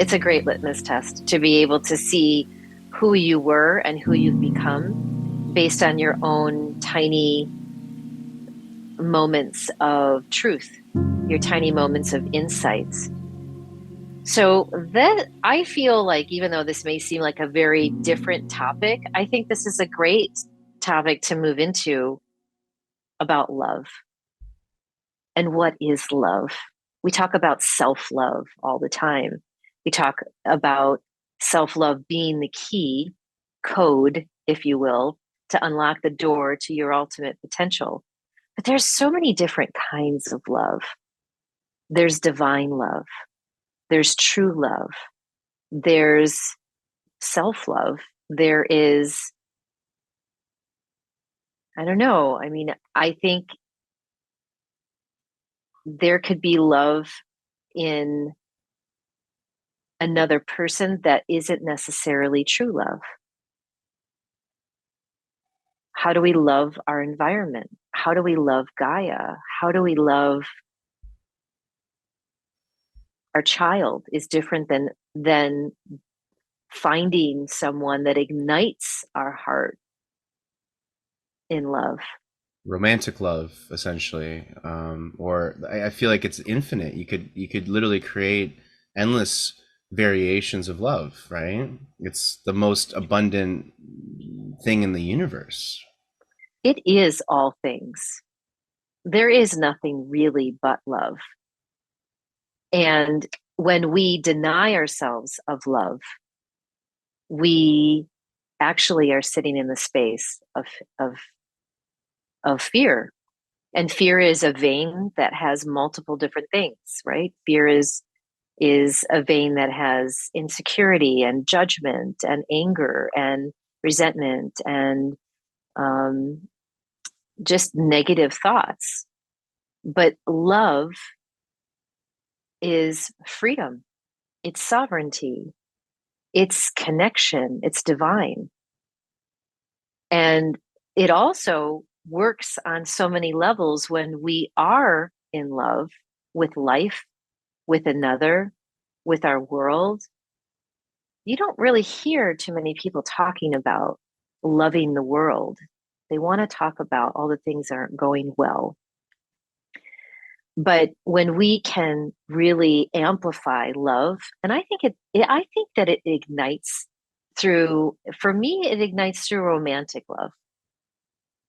It's a great litmus test to be able to see who you were and who you've become based on your own tiny moments of truth, your tiny moments of insights. So that I feel like, even though this may seem like a very different topic, I think this is a great topic to move into about love and what is love. We talk about self-love all the time. We talk about self-love being the key code, if you will, to unlock the door to your ultimate potential. But there's so many different kinds of love. There's divine love. There's true love. There's self love. There is, I don't know. I mean, I think there could be love in another person that isn't necessarily true love. How do we love our environment? How do we love Gaia? How do we love our child is different than finding someone that ignites our heart in love. Romantic love, essentially, or I feel like it's infinite. You could literally create endless variations of love, right? It's the most abundant thing in the universe. It is all things. There is nothing really but love. And when we deny ourselves of love, we actually are sitting in the space of of fear. And fear is a vein that has multiple different things, right? Fear is a vein that has insecurity and judgment and anger and resentment and um, just negative thoughts. But love is freedom, it's sovereignty, it's connection, it's divine. And it also works on so many levels when we are in love with life, with another, with our world. You don't really hear too many people talking about loving the world. They want to talk about all the things that aren't going well. But when we can really amplify love, and I think that it ignites through, for me, it ignites through romantic love.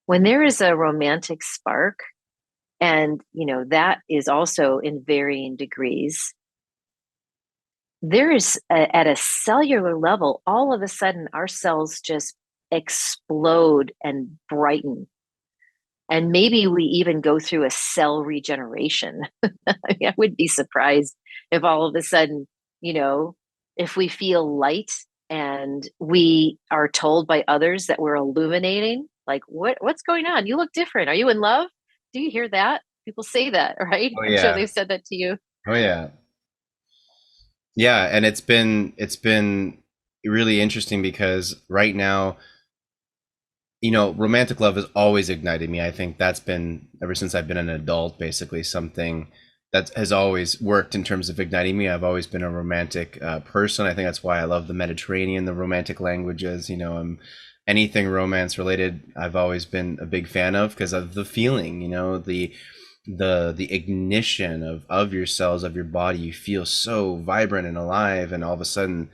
When there is a romantic spark, and that is also in varying degrees, at a cellular level, all of a sudden our cells just explode and brighten. And maybe we even go through a cell regeneration. I mean, I would be surprised if all of a sudden, you know, if we feel light and we are told by others that we're illuminating, like what's going on? You look different. Are you in love? Do you hear that? People say that, right? Oh I'm sure yeah. they've said that to you. Oh yeah. Yeah, and it's been really interesting because right now, romantic love has always ignited me. I think that's been ever since I've been an adult, basically something that has always worked in terms of igniting me. I've always been a romantic person. I think that's why I love the Mediterranean, the romantic languages. Anything romance related, I've always been a big fan of because of the feeling. The ignition of your cells, of your body. You feel so vibrant and alive, and all of a sudden,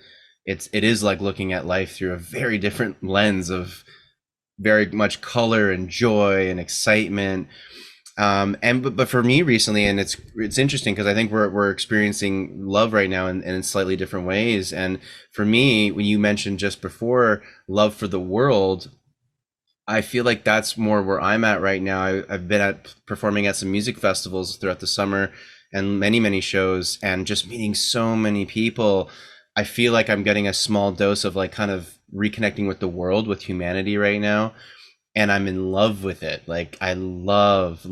it is like looking at life through a very different lens of very much color and joy and excitement. And but for me recently, and it's interesting because I think we're experiencing love right now in slightly different ways. And for me, when you mentioned just before love for the world, I feel like that's more where I'm at right now. I've been at performing at some music festivals throughout the summer and many shows, and just meeting so many people. I feel like I'm getting a small dose of like kind of reconnecting with the world, with humanity right now, and I'm in love with it. Like I love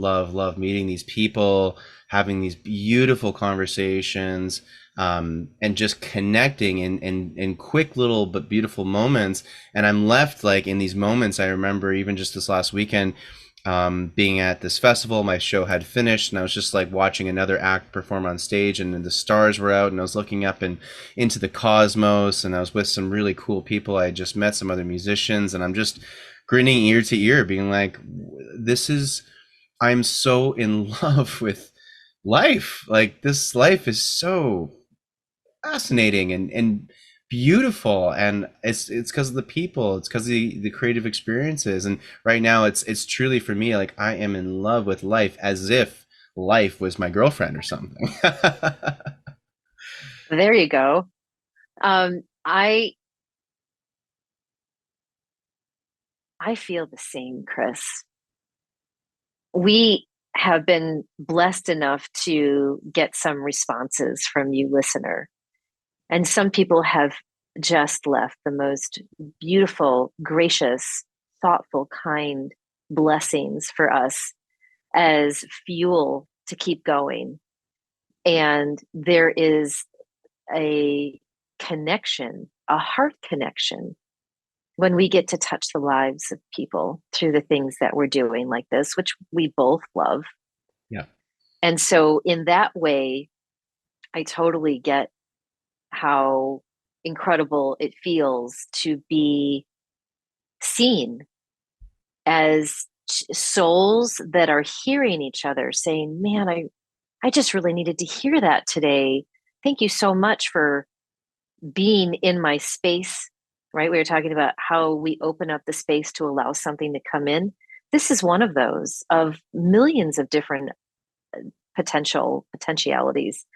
meeting these people, having these beautiful conversations, and just connecting in quick little but beautiful moments. And I'm left like in these moments. I remember even just this last weekend, being at this festival. My show had finished, and I was just like watching another act perform on stage, and the stars were out, and I was looking up and into the cosmos, and I was with some really cool people. I had just met some other musicians, and I'm just grinning ear to ear, being like, this is, I'm so in love with life. Like, this life is so fascinating and beautiful, and it's because of the people, it's because of the creative experiences. And right now it's truly for me, like, I am in love with life as if life was my girlfriend or something. There you go. I feel the same, Chris. We have been blessed enough to get some responses from you, listener. And some people have just left the most beautiful, gracious, thoughtful, kind blessings for us as fuel to keep going. And there is a connection, a heart connection, when we get to touch the lives of people through the things that we're doing like this, which we both love. Yeah. And so, in that way, I totally get how incredible it feels to be seen as souls that are hearing each other saying, man, I just really needed to hear that today. Thank you so much for being in my space, right? We were talking about how we open up the space to allow something to come in. This is one of those of millions of different potentialities.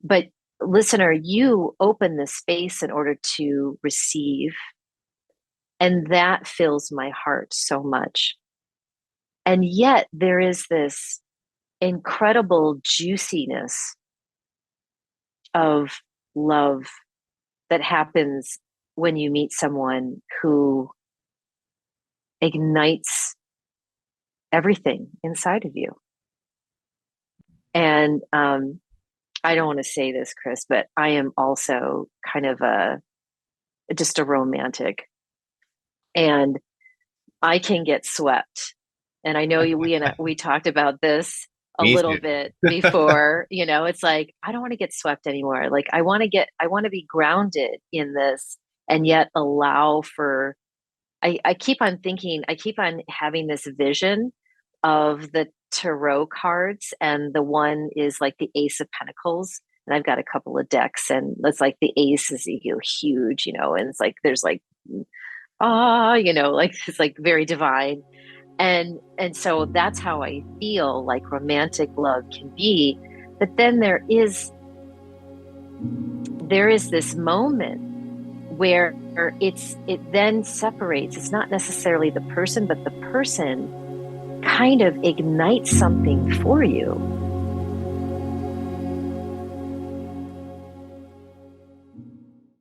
But listener, you open the space in order to receive. And that fills my heart so much. And yet there is this incredible juiciness of love that happens when you meet someone who ignites everything inside of you. And I don't want to say this, Chris, but I am also kind of just a romantic, and I can get swept. And I know we talked about this a Me little too. bit before. It's like, I don't want to get swept anymore. Like, I want to be grounded in this, and yet allow for, I keep on thinking, I keep on having this vision of the tarot cards, and the one is like the Ace of Pentacles. And I've got a couple of decks, and it's like the ace is huge, and it's like there's like like it's like very divine. And so that's how I feel like romantic love can be. But then there is this moment where it then separates. It's not necessarily the person, but the person kind of ignites something for you.